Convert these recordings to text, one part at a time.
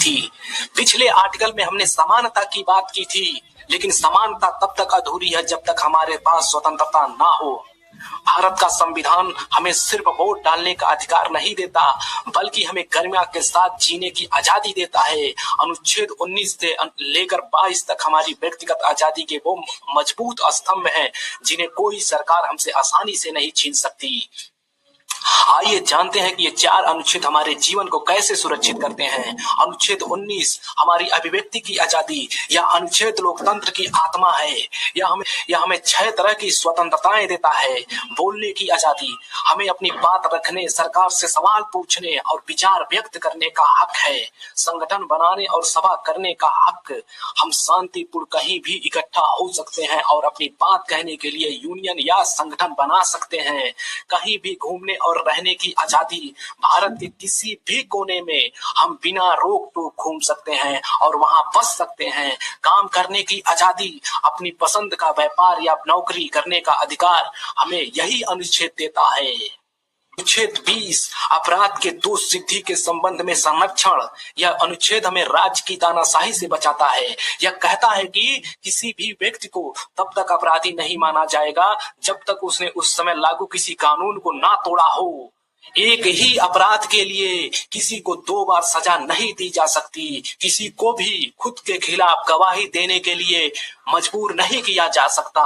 थी। पिछले आर्टिकल में हमने समानता की बात की थी, लेकिन समानता तब तक अधूरी है जब तक हमारे पास स्वतंत्रता ना हो। भारत का संविधान हमें सिर्फ वोट डालने का अधिकार नहीं देता, बल्कि हमें गरिमा के साथ जीने की आजादी देता है। अनुच्छेद 19 से लेकर 22 तक हमारी व्यक्तिगत आजादी के वो मजबूत स्तंभ हैं जिन्हें कोई सरकार हमसे आसानी से नहीं छीन सकती। आइए जानते हैं कि ये 4 अनुच्छेद हमारे जीवन को कैसे सुरक्षित करते हैं। अनुच्छेद 19 हमारी अभिव्यक्ति की आजादी, या अनुच्छेद लोकतंत्र की आत्मा है। यह हमें 6 तरह की स्वतंत्रताएं देता है। बोलने की आजादी, हमें अपनी बात रखने, सरकार से सवाल पूछने और विचार व्यक्त करने का हक है। संगठन बनाने और सभा करने का हक, हम शांतिपूर्ण कहीं भी इकट्ठा हो सकते हैं और अपनी बात कहने के लिए यूनियन या संगठन बना सकते हैं। कहीं भी घूमने और रहने की आजादी, भारत के किसी भी कोने में हम बिना रोक टोक घूम सकते हैं और वहां बस सकते हैं। काम करने की आजादी, अपनी पसंद का व्यापार या नौकरी करने का अधिकार हमें यही अनुच्छेद देता है। अनुच्छेद 20 अपराध के दोष सिद्धि के संबंध में संरक्षण, यह अनुच्छेद हमें राज्य की तानाशाही से बचाता है। यह कहता है कि किसी भी व्यक्ति को तब तक अपराधी नहीं माना जाएगा जब तक उसने उस समय लागू किसी कानून को ना तोड़ा हो। एक ही अपराध के लिए किसी को 2 बार सजा नहीं दी जा सकती। किसी को भी खुद के खिलाफ गवाही देने के लिए मजबूर नहीं किया जा सकता।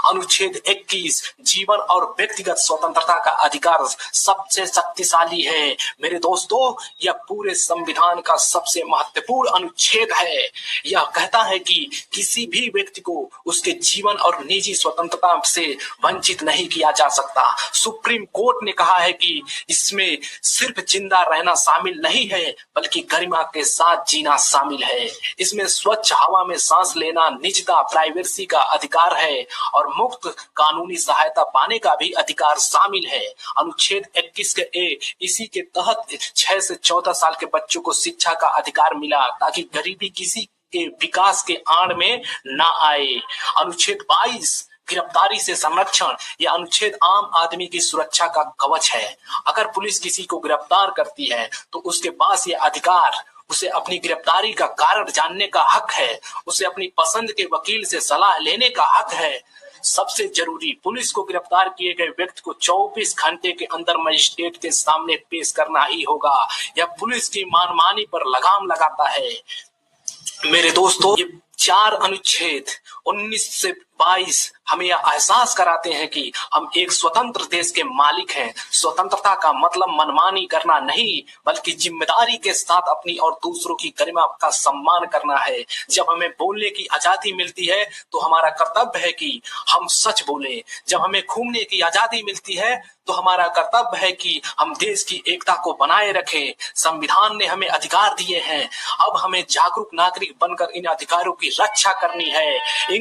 अनुच्छेद 21 जीवन और व्यक्तिगत स्वतंत्रता का अधिकार सबसे शक्तिशाली है। मेरे दोस्तों, यह पूरे संविधान का सबसे महत्वपूर्ण अनुच्छेद है। यह कहता है कि किसी भी व्यक्ति को उसके जीवन और निजी स्वतंत्रता से वंचित नहीं किया जा सकता। सुप्रीम कोर्ट ने कहा है कि इसमें सिर्फ जिंदा रहना शामिल नहीं है, बल्कि गरिमा के साथ जीना शामिल है। इसमें स्वच्छ हवा में सांस लेना, निजता, प्राइवेसी का अधिकार है और मुफ्त कानूनी सहायता पाने का भी अधिकार शामिल है। अनुच्छेद 21 के ए, इसी के तहत 6 से 14 साल के बच्चों को शिक्षा का अधिकार मिला ताकि गरीबी किसी के विकास के आड़ में ना आए। अनुच्छेद 22 गिरफ्तारी से संरक्षण, यह अनुच्छेद आम आदमी की सुरक्षा का कवच है। अगर पुलिस किसी को गिरफ्तार करती है तो उसके पास यह अधिकार, उसे अपनी गिरफ्तारी का कारण जानने का हक है, उसे अपनी पसंद के वकील से सलाह लेने का हक है। सबसे जरूरी, पुलिस को गिरफ्तार किए गए व्यक्ति को 24 घंटे के अंदर मजिस्ट्रेट के सामने पेश करना ही होगा। यह पुलिस की मनमानी पर लगाम लगाता है। मेरे दोस्तों, ये 4 अनुच्छेद 19 से 22 हमें यह एहसास कराते हैं कि हम एक स्वतंत्र देश के मालिक हैं। स्वतंत्रता का मतलब मनमानी करना नहीं, बल्कि जिम्मेदारी के साथ अपनी और दूसरों की गरिमा का सम्मान करना है। जब हमें बोलने की आजादी मिलती है तो हमारा कर्तव्य है कि हम सच बोलें। जब हमें घूमने की आजादी मिलती है तो हमारा कर्तव्य है कि हम देश की एकता को बनाए रखें। संविधान ने हमें अधिकार दिए हैं, अब हमें जागरूक नागरिक बनकर इन अधिकारों की रक्षा करनी है।